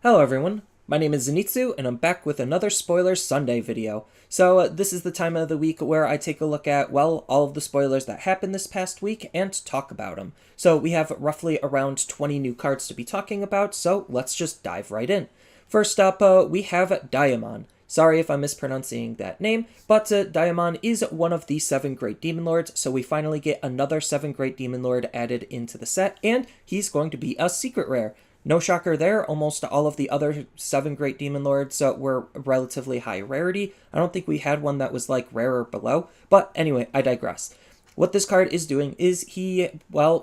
Hello everyone, my name is Zenitsu and I'm back with another Spoilers Sunday video. So this is the time of the week where I take a look at, well, all of the spoilers that happened this past week and talk about them. So we have roughly around 20 new cards to be talking about, so let's just dive right in. First up, we have Daimon. Sorry if I'm mispronouncing that name, but Daimon is one of the 7 Great Demon Lords, so we finally get another 7 Great Demon Lord added into the set, and he's going to be a secret rare. No shocker there, almost all of the other 7 Great Demon Lords were relatively high rarity. I don't think we had one that was like rare or below, but anyway, I digress. What this card is doing is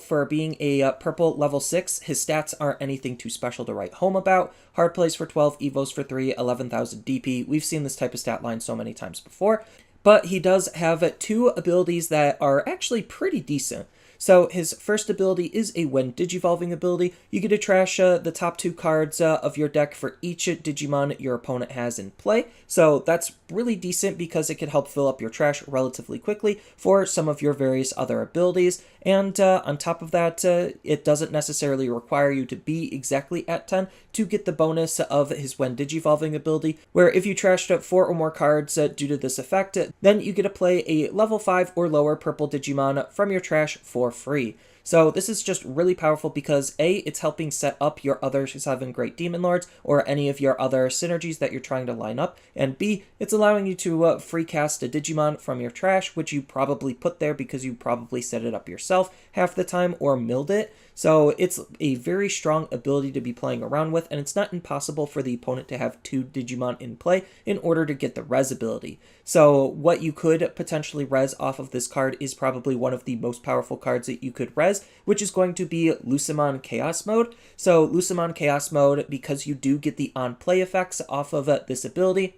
for being a purple level 6, his stats aren't anything too special to write home about. Hard plays for 12, evos for 3, 11,000 DP. We've seen this type of stat line so many times before. But he does have 2 abilities that are actually pretty decent. So his first ability is a when digivolving ability. You get to trash the top 2 cards of your deck for each Digimon your opponent has in play. So that's really decent because it can help fill up your trash relatively quickly for some of your various other abilities. And on top of that, it doesn't necessarily require you to be exactly at 10 to get the bonus of his when digivolving ability, where if you trashed up 4 or more cards due to this effect, then you get to play a level 5 or lower purple Digimon from your trash for free. So this is just really powerful because A, it's helping set up your other 7 Great Demon Lords or any of your other synergies that you're trying to line up, and B, it's allowing you to free cast a Digimon from your trash, which you probably put there because you probably set it up yourself half the time or milled it. So it's a very strong ability to be playing around with, and it's not impossible for the opponent to have 2 Digimon in play in order to get the res ability. So what you could potentially res off of this card is probably one of the most powerful cards that you could res, which is going to be Lucemon Chaos Mode. So Lucemon Chaos Mode, because you do get the on-play effects off of this ability,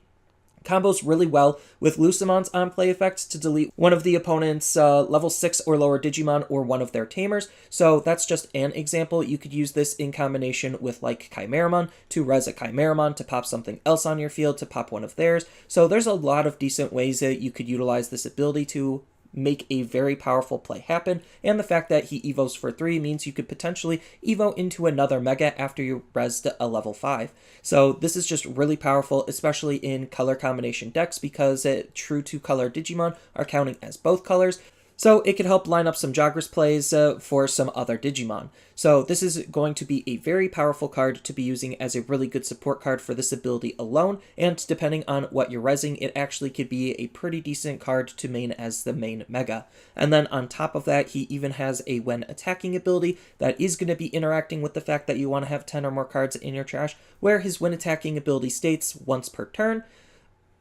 combos really well with Lucemon's on-play effects to delete one of the opponent's level 6 or lower Digimon or one of their tamers. So that's just an example. You could use this in combination with like Chimeramon to res a Chimeramon, to pop something else on your field, to pop one of theirs. So there's a lot of decent ways that you could utilize this ability to make a very powerful play happen, and the fact that he evos for 3 means you could potentially evo into another mega after you resed a level 5. So this is just really powerful, especially in color combination decks, because true to color Digimon are counting as both colors. So it could help line up some Jagras plays for some other Digimon. So this is going to be a very powerful card to be using as a really good support card for this ability alone, and depending on what you're resing, it actually could be a pretty decent card to main as the main mega. And then on top of that, he even has a when attacking ability that is going to be interacting with the fact that you want to have 10 or more cards in your trash, where his when attacking ability states once per turn,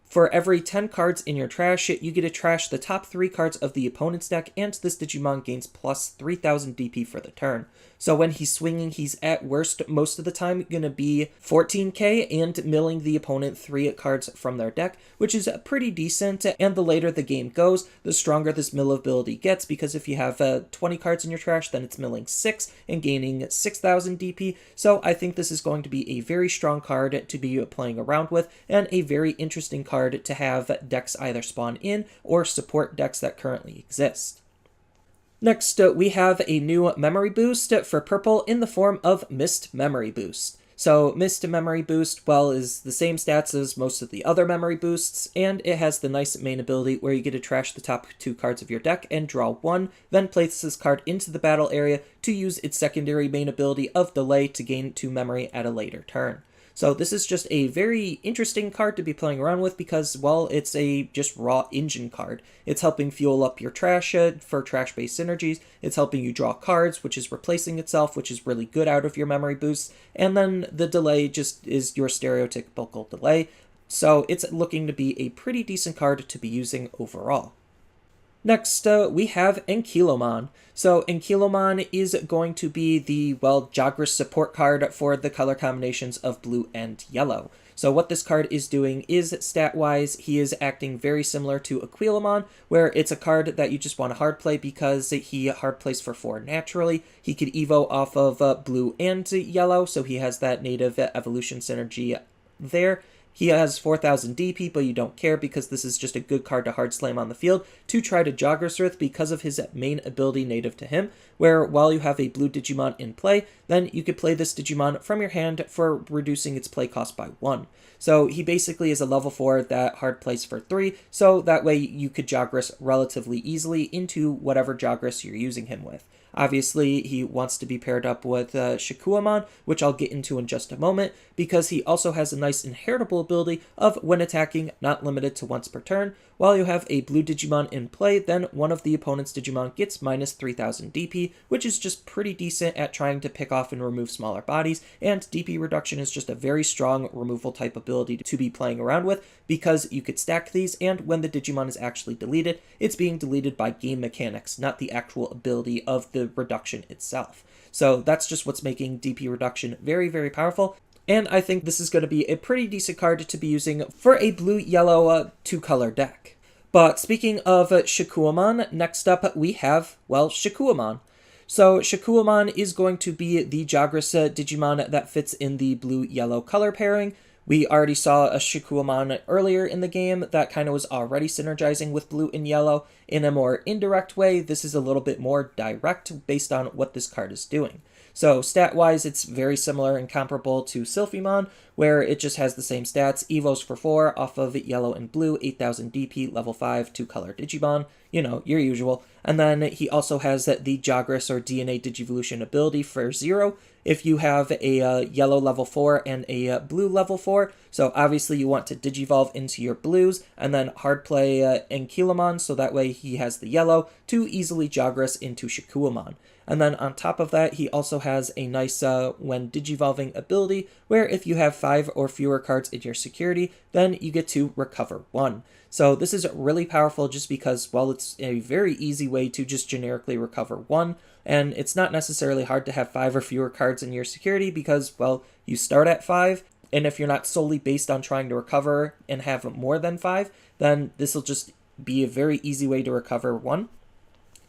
for every 10 cards in your trash, you get to trash the top 3 cards of the opponent's deck, and this Digimon gains plus 3,000 DP for the turn. So when he's swinging, he's at worst most of the time going to be 14k and milling the opponent 3 cards from their deck, which is pretty decent. And the later the game goes, the stronger this mill ability gets, because if you have 20 cards in your trash, then it's milling 6 and gaining 6,000 DP. So I think this is going to be a very strong card to be playing around with, and a very interesting card to have decks either spawn in or support decks that currently exist. Next, we have a new memory boost for purple in the form of Mist Memory Boost. So Mist Memory Boost, well, is the same stats as most of the other memory boosts, and it has the nice main ability where you get to trash the top 2 cards of your deck and draw 1, then place this card into the battle area to use its secondary main ability of Delay to gain 2 memory at a later turn. So this is just a very interesting card to be playing around with because, well, it's a just raw engine card. It's helping fuel up your trash for trash-based synergies. It's helping you draw cards, which is replacing itself, which is really good out of your memory boosts. And then the delay just is your stereotypical delay. So it's looking to be a pretty decent card to be using overall. Next, we have Ankylomon. So Ankylomon is going to be the, well, Jagras support card for the color combinations of blue and yellow. So what this card is doing is, stat-wise, he is acting very similar to Aquilamon, where it's a card that you just want to hard play because he hard plays for 4 naturally. He could evo off of blue and yellow, so he has that native evolution synergy there. He has 4000 DP, but you don't care because this is just a good card to hard slam on the field to try to Jagras with because of his main ability native to him, where while you have a blue Digimon in play, then you could play this Digimon from your hand for reducing its play cost by 1. So he basically is a level 4 that hard plays for 3, so that way you could Jagras relatively easily into whatever Jagras you're using him with. Obviously, he wants to be paired up with Shikuamon, which I'll get into in just a moment, because he also has a nice inheritable ability of when attacking, not limited to once per turn. While you have a blue Digimon in play, then one of the opponent's Digimon gets minus 3000 DP, which is just pretty decent at trying to pick off and remove smaller bodies, and DP reduction is just a very strong removal type ability to be playing around with, because you could stack these, and when the Digimon is actually deleted, it's being deleted by game mechanics, not the actual ability of the reduction itself. So that's just what's making DP reduction very, very powerful. And I think this is going to be a pretty decent card to be using for a blue-yellow two-color deck. But speaking of Shikuamon, next up we have, well, Shikuamon. So Shikuamon is going to be the Jagras Digimon that fits in the blue-yellow color pairing. We already saw a Shikuamon earlier in the game that kind of was already synergizing with blue and yellow in a more indirect way. This is a little bit more direct based on what this card is doing. So stat-wise, it's very similar and comparable to Sylphimon, where it just has the same stats. Evos for 4 off of yellow and blue, 8000 DP, level 5, 2-color Digimon. You know, your usual. And then he also has the Jagras or DNA Digivolution ability for 0 if you have a yellow level 4 and a blue level 4. So obviously you want to Digivolve into your blues and then hard play Ankylamon, so that way he has the yellow to easily Jagras into Shikuamon. And then on top of that, he also has a nice when Digivolving ability, where if you have 5 or fewer cards in your security, then you get to recover 1. So this is really powerful just because, well, it's a very easy way to just generically recover 1, and it's not necessarily hard to have 5 or fewer cards in your security because, well, you start at 5, and if you're not solely based on trying to recover and have more than 5, then this will just be a very easy way to recover 1.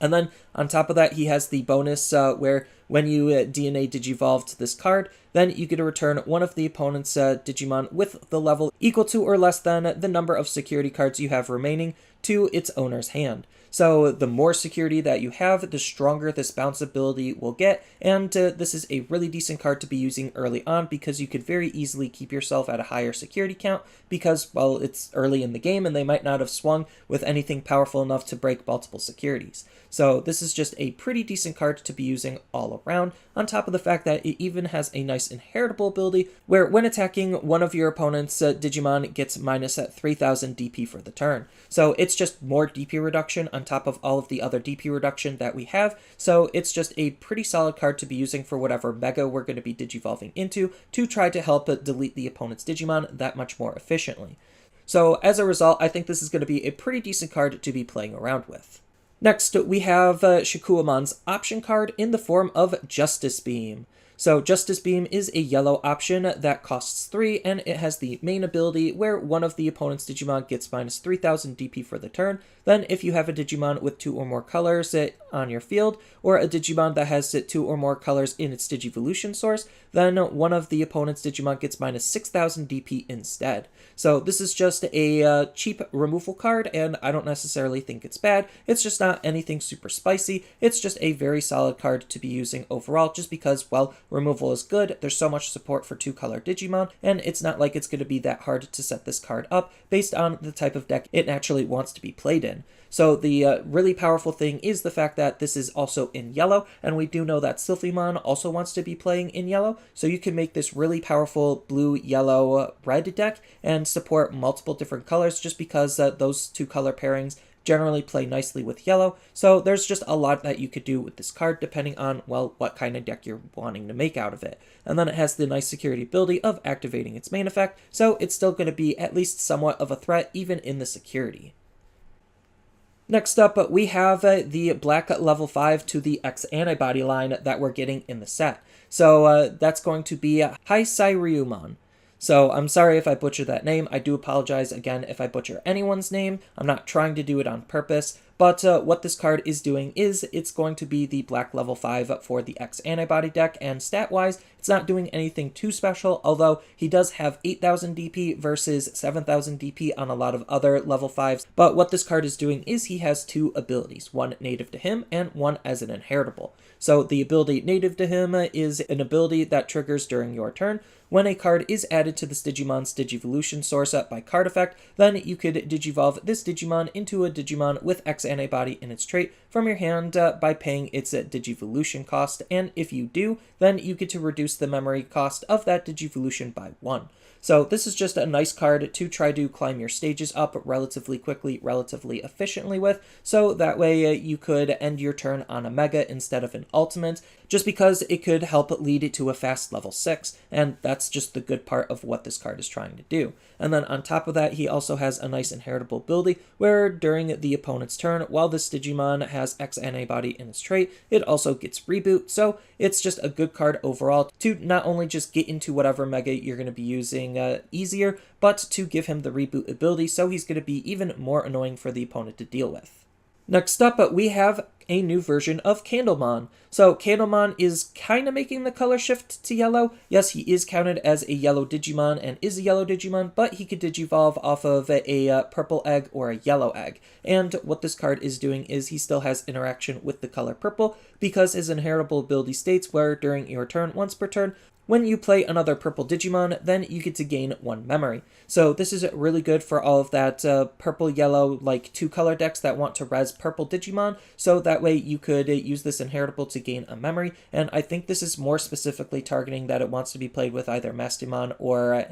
And then on top of that, he has the bonus where when you DNA Digivolve to this card, then you get to return one of the opponent's Digimon with the level equal to or less than the number of security cards you have remaining to its owner's hand. So the more security that you have, the stronger this bounce ability will get, and this is a really decent card to be using early on because you could very easily keep yourself at a higher security count because, well, it's early in the game and they might not have swung with anything powerful enough to break multiple securities. So this is just a pretty decent card to be using all around, on top of the fact that it even has a nice inheritable ability where when attacking, one of your opponent's Digimon gets minus at 3000 DP for the turn. So it's just more DP reduction on top of all of the other DP reduction that we have, so it's just a pretty solid card to be using for whatever mega we're going to be Digivolving into to try to help delete the opponent's Digimon that much more efficiently. So as a result, I think this is going to be a pretty decent card to be playing around with. Next, we have Shikuamon's option card in the form of Justice Beam. So Justice Beam is a yellow option that costs 3, and it has the main ability where one of the opponent's Digimon gets minus 3000 DP for the turn. Then if you have a Digimon with 2 or more colors on your field, or a Digimon that has 2 or more colors in its Digivolution source, then one of the opponent's Digimon gets minus 6000 DP instead. So this is just a cheap removal card, and I don't necessarily think it's bad. It's just not anything super spicy. It's just a very solid card to be using overall, just because, well, removal is good, there's so much support for 2-color Digimon, and it's not like it's going to be that hard to set this card up based on the type of deck it naturally wants to be played in. So the really powerful thing is the fact that this is also in yellow, and we do know that Sylphimon also wants to be playing in yellow, so you can make this really powerful blue, yellow, red deck and support multiple different colors just because those 2-color pairings generally play nicely with yellow, so there's just a lot that you could do with this card depending on, well, what kind of deck you're wanting to make out of it. And then it has the nice security ability of activating its main effect, so it's still going to be at least somewhat of a threat even in the security. Next up, we have the black level 5 to the X antibody line that we're getting in the set. So that's going to be Haisaryumon. So I'm sorry if I butcher that name. I do apologize again if I butcher anyone's name. I'm not trying to do it on purpose, but what this card is doing is it's going to be the black level 5 for the X antibody deck, and stat-wise, it's not doing anything too special, although he does have 8,000 DP versus 7,000 DP on a lot of other level 5s. But what this card is doing is he has two abilities, one native to him and one as an inheritable. So the ability native to him is an ability that triggers during your turn. When a card is added to this Digimon's Digivolution source by card effect, then you could Digivolve this Digimon into a Digimon with X antibody in its trait from your hand by paying its Digivolution cost, and if you do, then you get to reduce the memory cost of that Digivolution by 1. So this is just a nice card to try to climb your stages up relatively quickly, relatively efficiently with, so that way you could end your turn on a Mega instead of an Ultimate, just because it could help lead it to a fast level 6, and that's just the good part of what this card is trying to do. And then on top of that, he also has a nice inheritable ability where during the opponent's turn, while this Digimon has X antibody in its trait, it also gets Reboot, so it's just a good card overall to not only just get into whatever Mega you're going to be using easier, but to give him the Reboot ability, so he's going to be even more annoying for the opponent to deal with. Next up, we have a new version of Candlemon. So Candlemon is kind of making the color shift to yellow. Yes, he is counted as a yellow Digimon and is a yellow Digimon, but he could Digivolve off of a purple egg or a yellow egg. And what this card is doing is he still has interaction with the color purple because his inheritable ability states where during your turn, once per turn, when you play another purple Digimon, then you get to gain 1 memory. So this is really good for all of that purple-yellow, like 2-color decks that want to res purple Digimon, so that way you could use this inheritable to gain a memory, and I think this is more specifically targeting that it wants to be played with either Mastimon or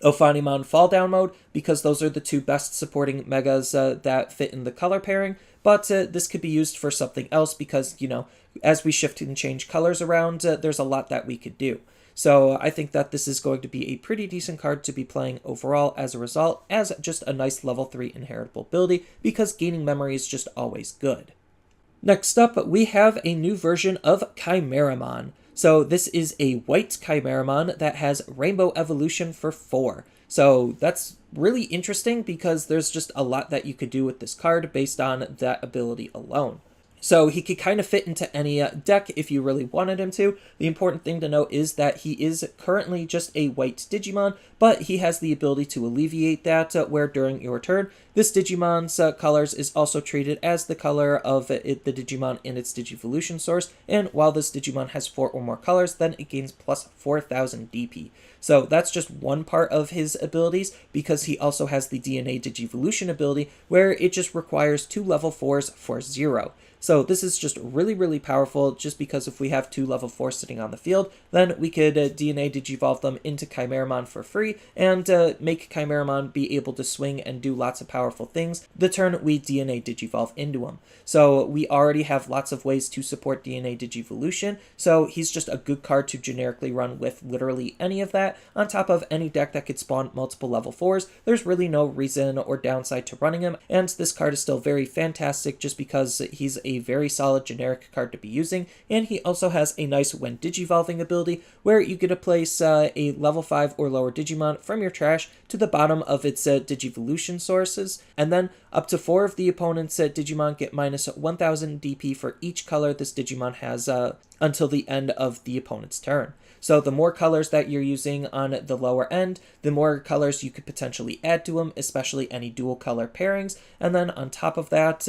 Ophanimon Fall Down mode, because those are the two best supporting Megas that fit in the color pairing, but this could be used for something else because, you know, as we shift and change colors around, there's a lot that we could do. So I think that this is going to be a pretty decent card to be playing overall as a result, as just a nice level 3 inheritable ability, because gaining memory is just always good. Next up, we have a new version of Chimeramon. So this is a white Chimeramon that has Rainbow Evolution for 4. So that's really interesting because there's just a lot that you could do with this card based on that ability alone. So he could kind of fit into any deck if you really wanted him to. The important thing to note is that he is currently just a white Digimon, but he has the ability to alleviate that where during your turn, this Digimon's colors is also treated as the color of the Digimon in its Digivolution source, and while this Digimon has 4 or more colors, then it gains plus 4,000 DP. So that's just one part of his abilities, because he also has the DNA Digivolution ability, where it just requires 2 level 4s for 0. So this is just really, really powerful, just because if we have 2 level 4s sitting on the field, then we could DNA Digivolve them into Chimeramon for free, and make Chimeramon be able to swing and do lots of powerful things the turn we DNA Digivolve into him. So we already have lots of ways to support DNA Digivolution, so he's just a good card to generically run with literally any of that. On top of any deck that could spawn multiple level 4s, there's really no reason or downside to running him, and this card is still very fantastic just because he's a very solid generic card to be using, and he also has a nice when Digivolving ability where you get to place a level 5 or lower Digimon from your trash to the bottom of its Digivolution sources, and then up to 4 of the opponent's Digimon get minus 1,000 DP for each color this Digimon has until the end of the opponent's turn. So the more colors that you're using on the lower end, the more colors you could potentially add to them, especially any dual color pairings, and then on top of that,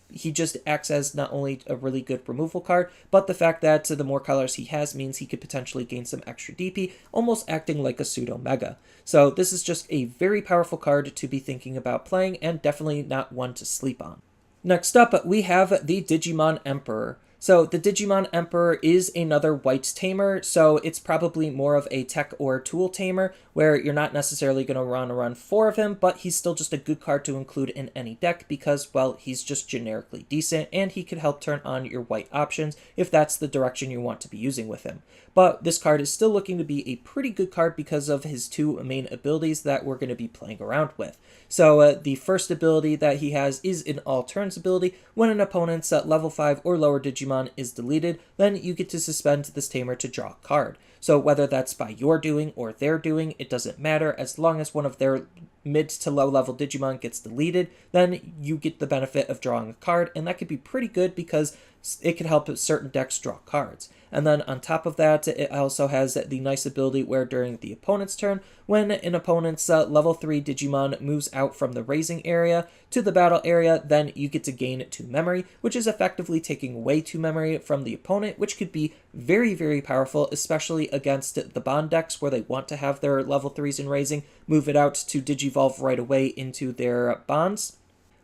he just acts as not only a really good removal card, but the fact that the more colors he has means he could potentially gain some extra DP, almost acting like a pseudo Mega. So this is just a very powerful card to be thinking about playing, and definitely not one to sleep on. Next up, we have the Digimon Emperor. So the Digimon Emperor is another white tamer, so it's probably more of a tech or tool tamer, where you're not necessarily going to run 4 of him, but he's still just a good card to include in any deck because, well, he's just generically decent, and he could help turn on your white options if that's the direction you want to be using with him. But this card is still looking to be a pretty good card because of his 2 main abilities that we're going to be playing around with. So the first ability that he has is an all turns ability. When an opponent's level 5 or lower Digimon is deleted, then you get to suspend this tamer to draw a card. So whether that's by your doing or their doing, it doesn't matter as long as one of their mid to low level Digimon gets deleted, then you get the benefit of drawing a card, and that could be pretty good because it could help certain decks draw cards. And then on top of that, it also has the nice ability where during the opponent's turn, when an opponent's level 3 Digimon moves out from the raising area to the battle area, then you get to gain 2 memory, which is effectively taking away 2 memory from the opponent, which could be very, very powerful, especially against the bond decks where they want to have their level 3s in raising, move it out to Digivolve right away into their bonds.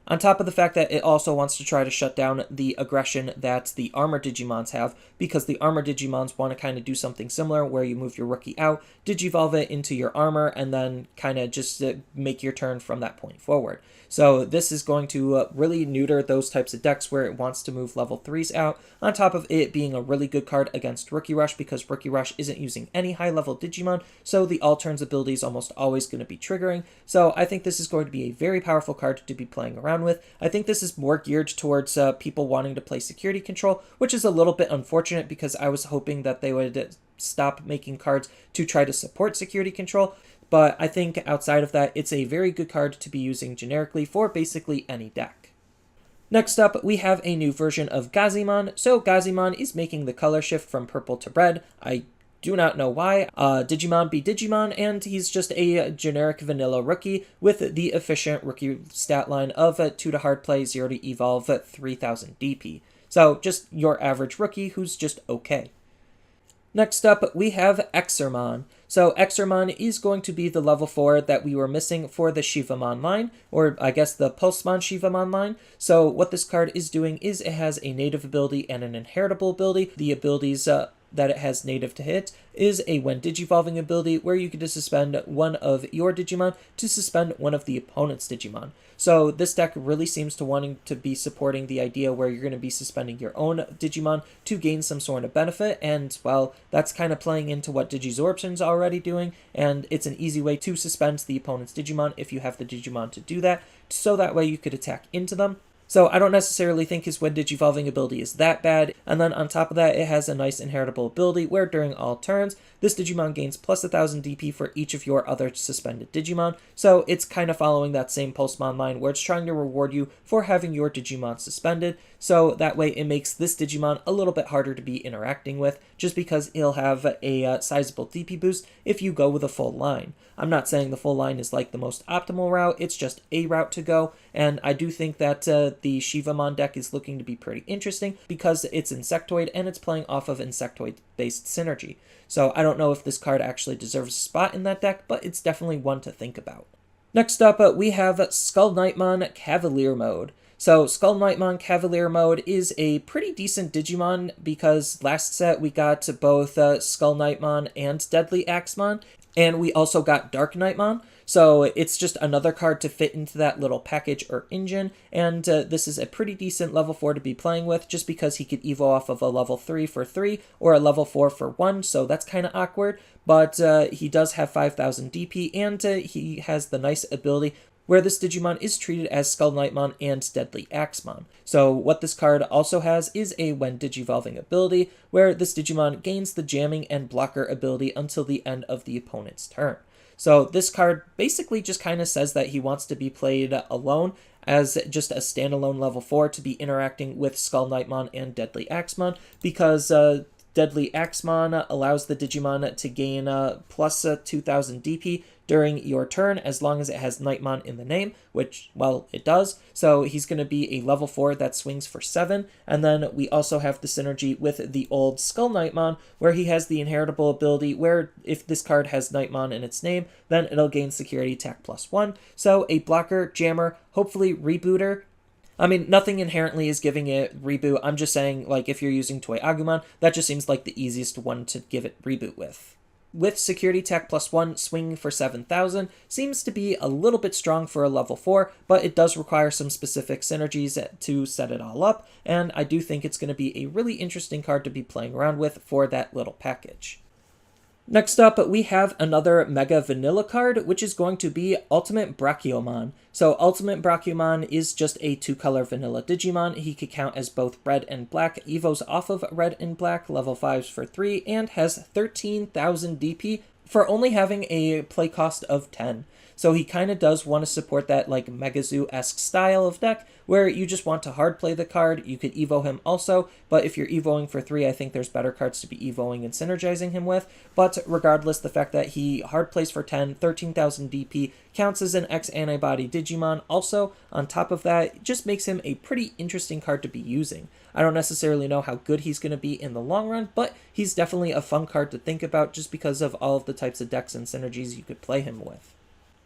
On top of the fact that it also wants to try to shut down the aggression that the Armor Digimons have, because the Armor Digimons want to kind of do something similar where you move your rookie out, Digivolve it into your armor, and then kind of just make your turn from that point forward. So this is going to really neuter those types of decks where it wants to move level 3s out, on top of it being a really good card against Rookie Rush because Rookie Rush isn't using any high level Digimon, so the all turns ability is almost always going to be triggering. So I think this is going to be a very powerful card to be playing around with. I think this is more geared towards people wanting to play Security Control, which is a little bit unfortunate because I was hoping that they would stop making cards to try to support Security Control. But I think outside of that, it's a very good card to be using generically for basically any deck. Next up, we have a new version of Gazimon. So Gazimon is making the color shift from purple to red. I do not know why. Digimon be Digimon, and he's just a generic vanilla rookie with the efficient rookie stat line of 2 to hard play, 0 to evolve, 3000 DP. So just your average rookie who's just okay. Next up, we have Exermon. So Exermon is going to be the level 4 that we were missing for the Shivamon line, or I guess the Pulsemon Shivamon line. So what this card is doing is it has a native ability and an inheritable ability. The abilities that it has native to hit is a when Digivolving ability where you can suspend one of your Digimon to suspend one of the opponent's Digimon. So this deck really seems to wanting to be supporting the idea where you're going to be suspending your own Digimon to gain some sort of benefit, and well, that's kind of playing into what Digizorbtion's already doing, and it's an easy way to suspend the opponent's Digimon if you have the Digimon to do that, so that way you could attack into them. So I don't necessarily think his when Digivolving ability is that bad, and then on top of that, it has a nice inheritable ability where during all turns, this Digimon gains plus 1000 DP for each of your other suspended Digimon, so it's kind of following that same Pulsemon line where it's trying to reward you for having your Digimon suspended, so that way it makes this Digimon a little bit harder to be interacting with, just because he'll have a sizable DP boost if you go with a full line. I'm not saying the full line is like the most optimal route, it's just a route to go, and I do think that the Shivamon deck is looking to be pretty interesting because it's Insectoid and it's playing off of Insectoid-based synergy. So I don't know if this card actually deserves a spot in that deck, but it's definitely one to think about. Next up, we have Skull Knightmon Cavalier Mode. So Skull Knightmon Cavalier Mode is a pretty decent Digimon because last set we got both Skull Knightmon and Deadly Axemon, and we also got Dark Knightmon. So it's just another card to fit into that little package or engine, and this is a pretty decent level 4 to be playing with just because he could evo off of a level 3 for 3 or a level 4 for 1, so that's kind of awkward, but he does have 5000 DP, and he has the nice ability where this Digimon is treated as Skull Knightmon and Deadly Axemon. So what this card also has is a when Digivolving ability, where this Digimon gains the jamming and blocker ability until the end of the opponent's turn. So this card basically just kind of says that he wants to be played alone as just a standalone level 4 to be interacting with Skull Knightmon and Deadly Axemon, because Deadly Axemon allows the Digimon to gain plus 2000 DP during your turn as long as it has Knightmon in the name, which, well, it does. So he's going to be a level 4 that swings for 7. And then we also have the synergy with the old Skull Knightmon, where he has the inheritable ability where if this card has Knightmon in its name, then it'll gain security attack plus 1. So a blocker, jammer, hopefully rebooter. I mean, nothing inherently is giving it reboot. I'm just saying, like, if you're using Toy Agumon, that just seems like the easiest one to give it reboot with. With security attack plus 1, swinging for 7,000 seems to be a little bit strong for a level 4, but it does require some specific synergies to set it all up, and I do think it's going to be a really interesting card to be playing around with for that little package. Next up, we have another Mega Vanilla card, which is going to be Ultimate Brachiomon. So Ultimate Brachiomon is just a 2-color vanilla Digimon. He could count as both red and black, evos off of red and black, level 5s for 3, and has 13,000 DP for only having a play cost of 10. So he kind of does want to support that like Megazoo-esque style of deck where you just want to hard play the card. You could evo him also, but if you're evoing for 3, I think there's better cards to be evoing and synergizing him with. But regardless, the fact that he hard plays for 10, 13,000 DP, counts as an X antibody Digimon also, on top of that, it just makes him a pretty interesting card to be using. I don't necessarily know how good he's going to be in the long run, but he's definitely a fun card to think about just because of all of the types of decks and synergies you could play him with.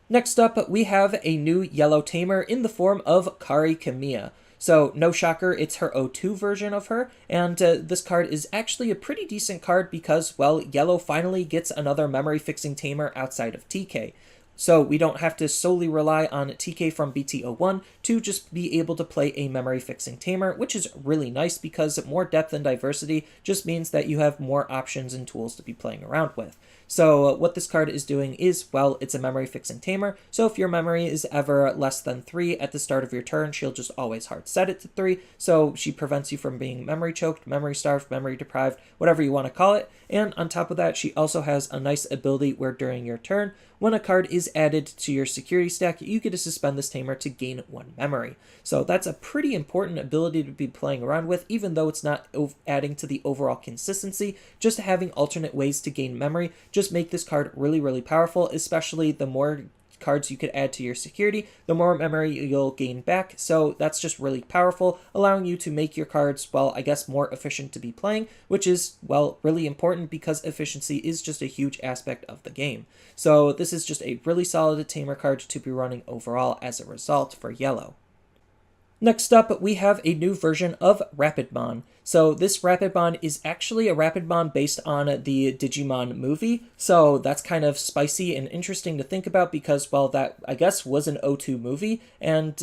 Next up, we have a new yellow tamer in the form of Kari Kamiya. So, no shocker, it's her O2 version of her, and this card is actually a pretty decent card because, well, yellow finally gets another memory-fixing tamer outside of TK. So we don't have to solely rely on TK from BT01 to just be able to play a memory-fixing tamer, which is really nice because more depth and diversity just means that you have more options and tools to be playing around with. So what this card is doing is, well, it's a memory-fixing tamer, so if your memory is ever less than 3 at the start of your turn, she'll just always hard set it to 3, so she prevents you from being memory choked, memory starved, memory deprived, whatever you want to call it. And on top of that, she also has a nice ability where during your turn, when a card is added to your security stack, you get to suspend this tamer to gain 1 memory. So that's a pretty important ability to be playing around with, even though it's not adding to the overall consistency. Just having alternate ways to gain memory just make this card really, really powerful, especially the more cards you could add to your security, the more memory you'll gain back. So that's just really powerful, allowing you to make your cards, well, I guess more efficient to be playing, which is, well, really important because efficiency is just a huge aspect of the game. So this is just a really solid tamer card to be running overall as a result for yellow. Next up, we have a new version of Rapidmon. So this Rapidmon is actually a Rapidmon based on the Digimon movie, so that's kind of spicy and interesting to think about because, well, that, I guess, was an O2 movie, and,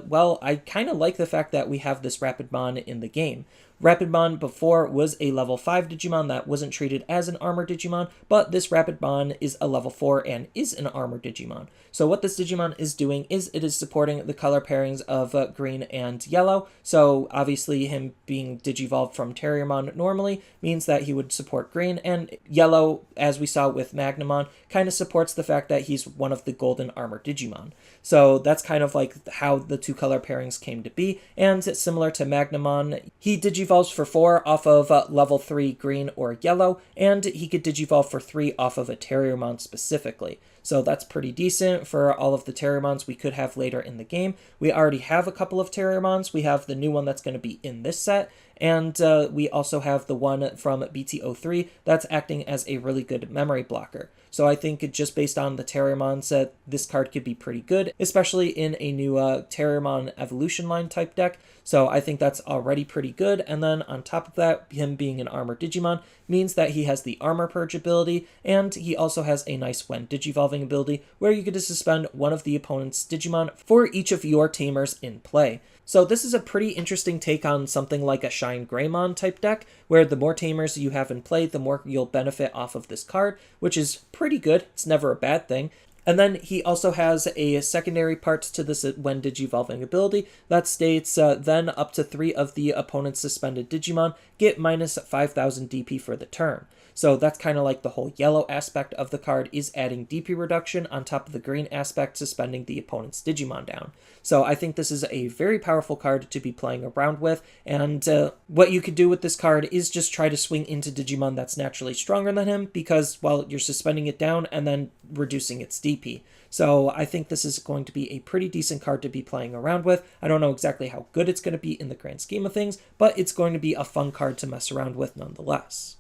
well, I kind of like the fact that we have this Rapidmon in the game. Rapidmon before was a level 5 Digimon that wasn't treated as an armor Digimon, but this Rapidmon is a level 4 and is an armor Digimon. So what this Digimon is doing is it is supporting the color pairings of green and yellow, so obviously him being Digivolved from Terriermon normally means that he would support green, and yellow, as we saw with Magnamon, kind of supports the fact that he's one of the golden armor Digimon. So that's kind of like how the 2 color pairings came to be, and similar to Magnamon, he Digivolves for 4 off of level 3 green or yellow, and he could Digivolve for 3 off of a Terriermon specifically. So that's pretty decent for all of the Terriermons we could have later in the game. We already have a couple of Terriermons. We have the new one that's going to be in this set, and we also have the one from BT03 that's acting as a really good memory blocker. So I think just based on the Terriermon set, this card could be pretty good, especially in a new Terriermon Evolution line type deck. So I think that's already pretty good. And then on top of that, him being an armor Digimon means that he has the Armor Purge ability, and he also has a nice when Digivolving ability where you get to suspend one of the opponent's Digimon for each of your tamers in play. So this is a pretty interesting take on something like a Shine Greymon type deck, where the more tamers you have in play, the more you'll benefit off of this card, which is pretty good. It's never a bad thing. And then he also has a secondary part to this when Digivolving ability that states then up to 3 of the opponent's suspended Digimon get minus 5,000 DP for the turn. So that's kind of like the whole yellow aspect of the card is adding DP reduction on top of the green aspect suspending the opponent's Digimon down. So I think this is a very powerful card to be playing around with, and what you could do with this card is just try to swing into Digimon that's naturally stronger than him because, well, you're suspending it down and then reducing its DP. So I think this is going to be a pretty decent card to be playing around with. I don't know exactly how good it's going to be in the grand scheme of things, but it's going to be a fun card to mess around with nonetheless.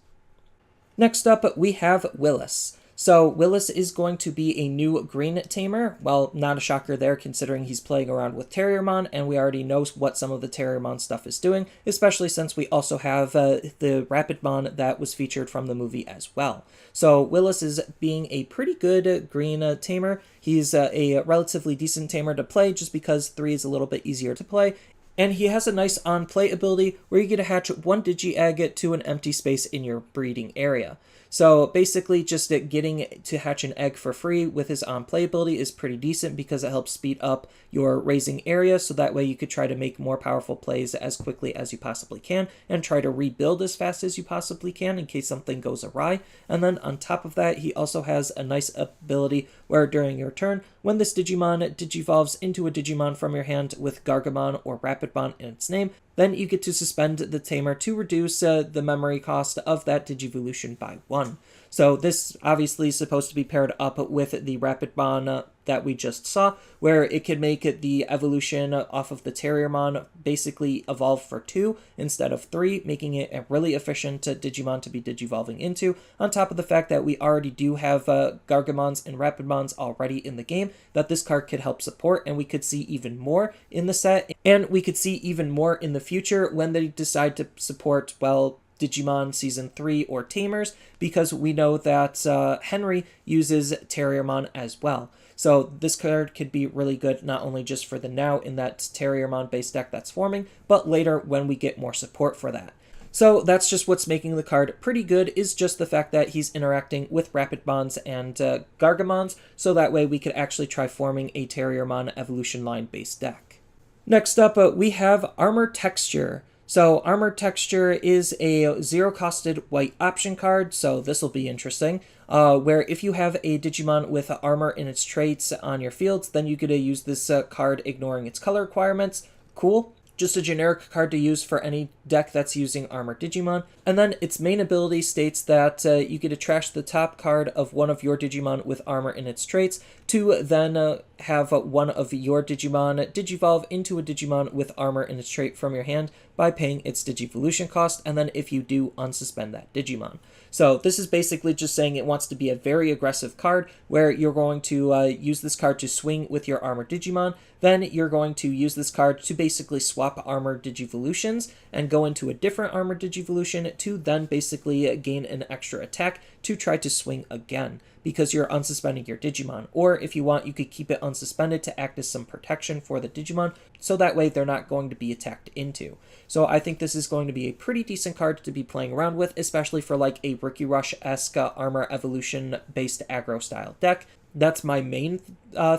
Next up, we have Willis. So Willis is going to be a new green tamer. Well, not a shocker there considering he's playing around with Terriermon, and we already know what some of the Terriermon stuff is doing, especially since we also have the Rapidmon that was featured from the movie as well. So Willis is being a pretty good green tamer. He's a relatively decent tamer to play just because 3 is a little bit easier to play. And he has a nice on-play ability where you get to hatch 1 Digi-Agate to an empty space in your breeding area. So basically just getting to hatch an egg for free with his on-play ability is pretty decent because it helps speed up your raising area, so that way you could try to make more powerful plays as quickly as you possibly can and try to rebuild as fast as you possibly can in case something goes awry. And then on top of that, he also has a nice ability where during your turn, when this Digimon digivolves into a Digimon from your hand with Gargamon or Rapidmon in its name, then you get to suspend the tamer to reduce the memory cost of that Digivolution by 1. So this obviously is supposed to be paired up with the Rapidmon that we just saw, where it could make the evolution off of the Terriermon basically evolve for 2 instead of 3, making it a really efficient Digimon to be digivolving into, on top of the fact that we already do have Gargamons and Rapidmons already in the game that this card could help support, and we could see even more in the set, and we could see even more in the future when they decide to support, well, Digimon Season 3 or Tamers, because we know that Henry uses Terriermon as well. So this card could be really good not only just for the now in that Terriermon base deck that's forming, but later when we get more support for that. So that's just what's making the card pretty good, is just the fact that he's interacting with Rapidmons and Gargamons, so that way we could actually try forming a Terriermon evolution line base deck. Next up, we have Armor Texture. So Armor Texture is a zero-costed white option card, so this will be interesting, where if you have a Digimon with armor in its traits on your fields, then you get to use this card ignoring its color requirements. Cool. Just a generic card to use for any deck that's using Armor Digimon. And then its main ability states that you get to trash the top card of one of your Digimon with armor in its traits to then have one of your Digimon digivolve into a Digimon with armor in its trait from your hand by paying its Digivolution cost, and then if you do, unsuspend that Digimon. So this is basically just saying it wants to be a very aggressive card where you're going to use this card to swing with your Armor Digimon. Then you're going to use this card to basically swap Armor Digivolutions and go into a different Armor Digivolution to then basically gain an extra attack to try to swing again, because you're unsuspending your Digimon. Or if you want, you could keep it unsuspended to act as some protection for the Digimon, so that way they're not going to be attacked into. So I think this is going to be a pretty decent card to be playing around with, especially for like a Ricky Rush-esque armor evolution-based aggro style deck. That's my main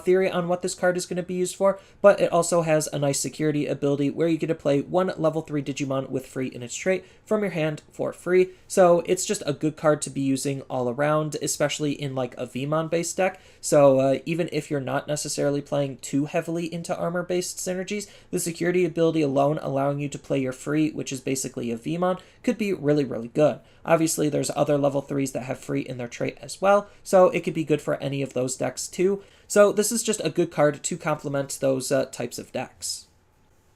theory on what this card is going to be used for, but it also has a nice security ability where you get to play one level 3 Digimon with free in its trait from your hand for free. So it's just a good card to be using all around, especially in like a VMon based deck. So even if you're not necessarily playing too heavily into armor based synergies, the security ability alone allowing you to play your free, which is basically a VMon, could be really, really good. Obviously, there's other level 3s that have free in their trait as well, so it could be good for any of those decks too. So this is just a good card to complement those types of decks.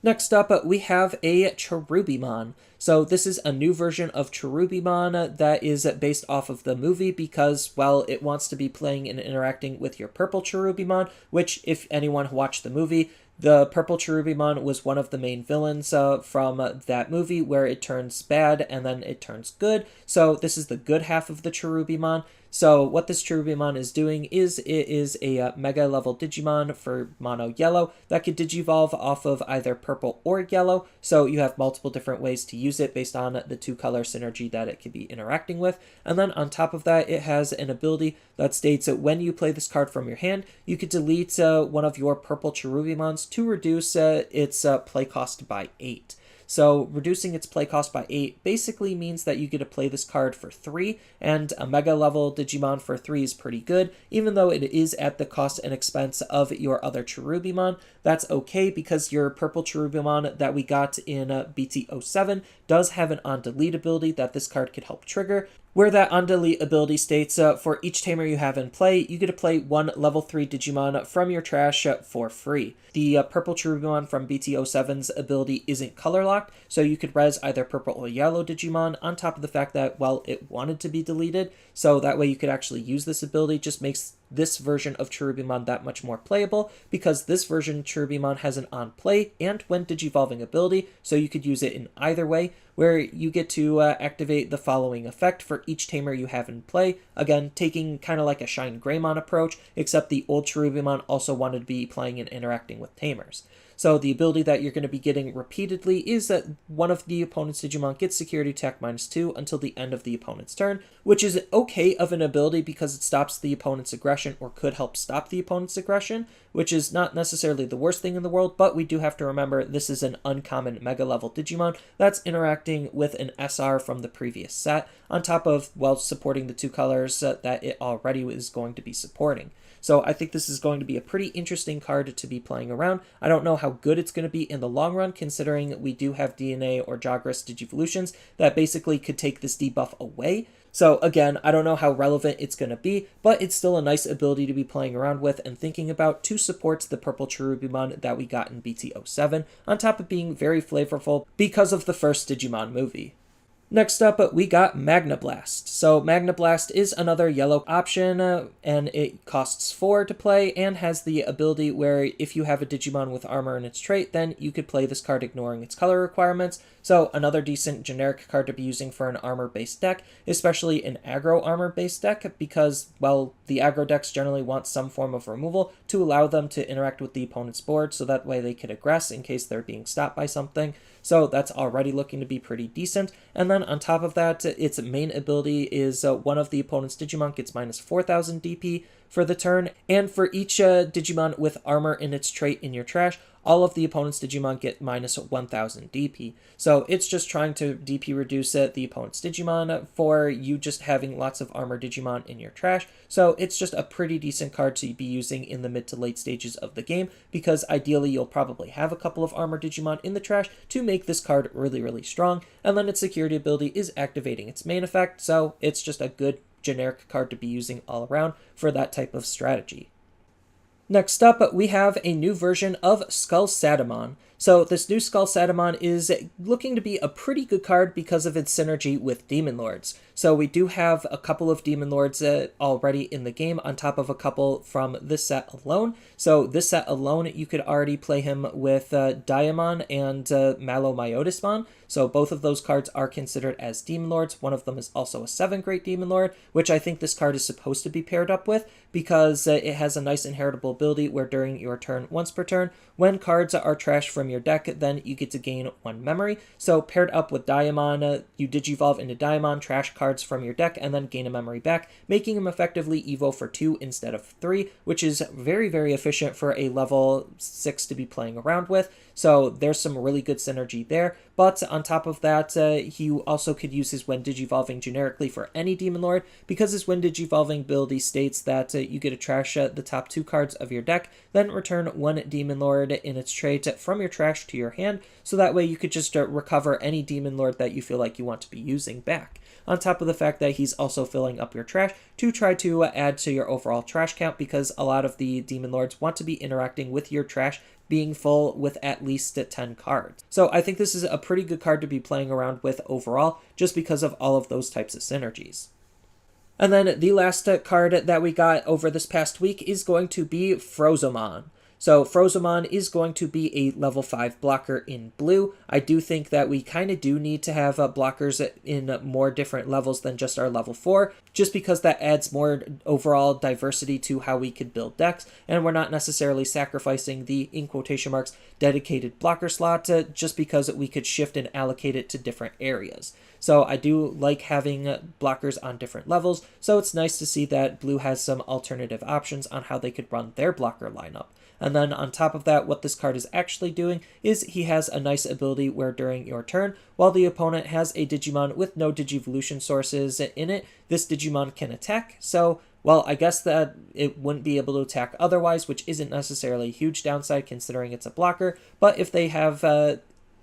Next up, we have a Cherubimon. So this is a new version of Cherubimon that is based off of the movie because, well, it wants to be playing and interacting with your purple Cherubimon, which, if anyone watched the movie, the purple Cherubimon was one of the main villains from that movie where it turns bad and then it turns good. So this is the good half of the Cherubimon. So what this Cherubimon is doing is it is a Mega level Digimon for Mono Yellow that could Digivolve off of either purple or yellow. So you have multiple different ways to use it based on the two color synergy that it could be interacting with. And then on top of that, it has an ability that states that when you play this card from your hand, you could delete one of your purple Cherubimons to reduce its play cost by 8. So reducing its play cost by 8 basically means that you get to play this card for 3, and a Mega level Digimon for 3 is pretty good, even though it is at the cost and expense of your other Cherubimon. That's okay because your purple Cherubimon that we got in BT07 does have an on-delete ability that this card could help trigger, where that on-delete ability states for each tamer you have in play, you get to play one level 3 Digimon from your trash for free. The purple Cherubimon from BT07's ability isn't color locked, so you could res either purple or yellow Digimon on top of the fact that, well, it wanted to be deleted, so that way you could actually use this ability. Just makes this version of Cherubimon that much more playable, because this version Cherubimon has an on-play and when digivolving ability, so you could use it in either way, where you get to activate the following effect for each tamer you have in play. Again, taking kind of like a Shine Greymon approach, except the old Cherubimon also wanted to be playing and interacting with tamers. So the ability that you're going to be getting repeatedly is that one of the opponent's Digimon gets security attack -2 until the end of the opponent's turn, which is okay of an ability because it stops the opponent's aggression or could help stop the opponent's aggression, which is not necessarily the worst thing in the world, but we do have to remember this is an uncommon Mega level Digimon that's interacting with an SR from the previous set, on top of, well, supporting the two colors that it already is going to be supporting. So I think this is going to be a pretty interesting card to be playing around. I don't know how good it's going to be in the long run, considering we do have DNA or Jagras Digivolutions that basically could take this debuff away. So again, I don't know how relevant it's going to be, but it's still a nice ability to be playing around with and thinking about to support the purple Cherubimon that we got in BT07, on top of being very flavorful because of the first Digimon movie. Next up, we got Magnablast. So Magnablast is another yellow option, and it costs 4 to play, and has the ability where if you have a Digimon with armor in its trait, then you could play this card ignoring its color requirements. So another decent generic card to be using for an armor-based deck, especially an aggro armor-based deck, because, well, the aggro decks generally want some form of removal to allow them to interact with the opponent's board, so that way they could aggress in case they're being stopped by something. So that's already looking to be pretty decent. And then on top of that, its main ability is one of the opponent's Digimon gets -4000 DP for the turn, and for each Digimon with armor in its trait in your trash, all of the opponent's Digimon get -1000 DP. So it's just trying to DP reduce the opponent's Digimon for you just having lots of armor Digimon in your trash. So it's just a pretty decent card to be using in the mid to late stages of the game, because ideally you'll probably have a couple of armor Digimon in the trash to make this card really, really strong. And then its security ability is activating its main effect, so it's just a good generic card to be using all around for that type of strategy. Next up, we have a new version of Skullsatamon. So this new Skullsatamon is looking to be a pretty good card because of its synergy with Demon Lords. So we do have a couple of Demon Lords already in the game, on top of a couple from this set alone. So this set alone, you could already play him with Diamon and Malomyotismon. So both of those cards are considered as Demon Lords. One of them is also a 7th-grade Demon Lord, which I think this card is supposed to be paired up with, because it has a nice inheritable ability where during your turn, once per turn, when cards are trashed from your deck, then you get to gain 1 memory. So paired up with Diamon, you Digivolve into Diamon, trash cards from your deck, and then gain a memory back, making him effectively Evo for 2 instead of 3, which is very, very efficient for a level 6 to be playing around with. So there's some really good synergy there. But on top of that, he also could use his when Digivolving generically for any Demon Lord, because his when Digivolving ability states that you get to trash the top 2 cards of your deck, then return 1 Demon Lord in its trait from your trash to your hand, so that way you could just recover any Demon Lord that you feel like you want to be using back. On top of the fact that he's also filling up your trash to try to add to your overall trash count, because a lot of the Demon Lords want to be interacting with your trash being full with at least 10 cards. So I think this is a pretty good card to be playing around with overall, just because of all of those types of synergies. And then the last card that we got over this past week is going to be Frozomon. So Frozomon is going to be a level 5 blocker in blue. I do think that we kind of do need to have blockers in more different levels than just our level 4, just because that adds more overall diversity to how we could build decks, and we're not necessarily sacrificing the, in quotation marks, dedicated blocker slot just because we could shift and allocate it to different areas. So I do like having blockers on different levels, so it's nice to see that blue has some alternative options on how they could run their blocker lineup. And then on top of that, what this card is actually doing is he has a nice ability where during your turn, while the opponent has a Digimon with no Digivolution sources in it, this Digimon can attack. So, well, I guess that it wouldn't be able to attack otherwise, which isn't necessarily a huge downside considering it's a blocker. But if they have a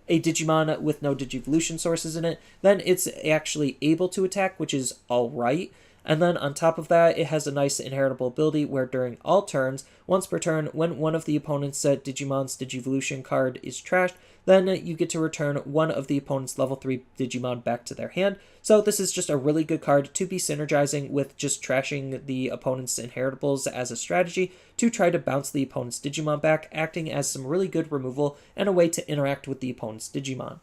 Digimon with no Digivolution sources in it, then it's actually able to attack, which is alright. And then on top of that, it has a nice inheritable ability where during all turns, once per turn, when one of the opponent's Digimon's Digivolution card is trashed, then you get to return one of the opponent's level 3 Digimon back to their hand. So this is just a really good card to be synergizing with just trashing the opponent's inheritables as a strategy to try to bounce the opponent's Digimon back, acting as some really good removal and a way to interact with the opponent's Digimon.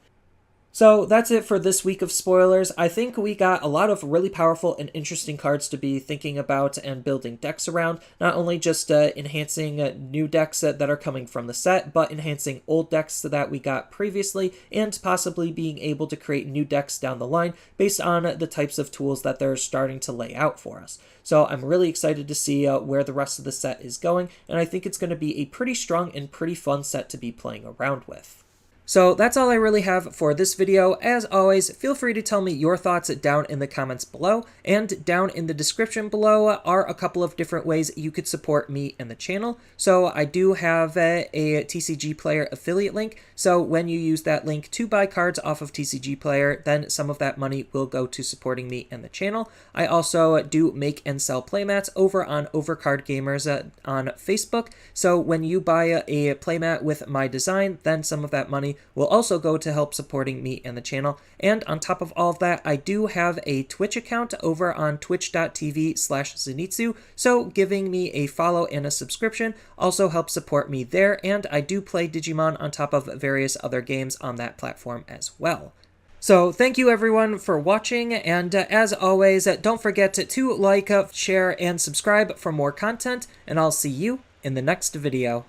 So that's it for this week of spoilers. I think we got a lot of really powerful and interesting cards to be thinking about and building decks around. Not only just enhancing new decks that are coming from the set, but enhancing old decks that we got previously, and possibly being able to create new decks down the line based on the types of tools that they're starting to lay out for us. So I'm really excited to see where the rest of the set is going, and I think it's going to be a pretty strong and pretty fun set to be playing around with. So that's all I really have for this video. As always, feel free to tell me your thoughts down in the comments below, and down in the description below are a couple of different ways you could support me and the channel. So I do have a TCG Player affiliate link, so when you use that link to buy cards off of TCG Player, then some of that money will go to supporting me and the channel. I also do make and sell playmats over on Overcard Gamers on Facebook, so when you buy a playmat with my design, then some of that money will also go to help supporting me and the channel. And on top of all of that, I do have a Twitch account over on twitch.tv/Zenitsu, so giving me a follow and a subscription also helps support me there, and I do play Digimon on top of various other games on that platform as well. So thank you everyone for watching, and as always, don't forget to like, share, and subscribe for more content, and I'll see you in the next video.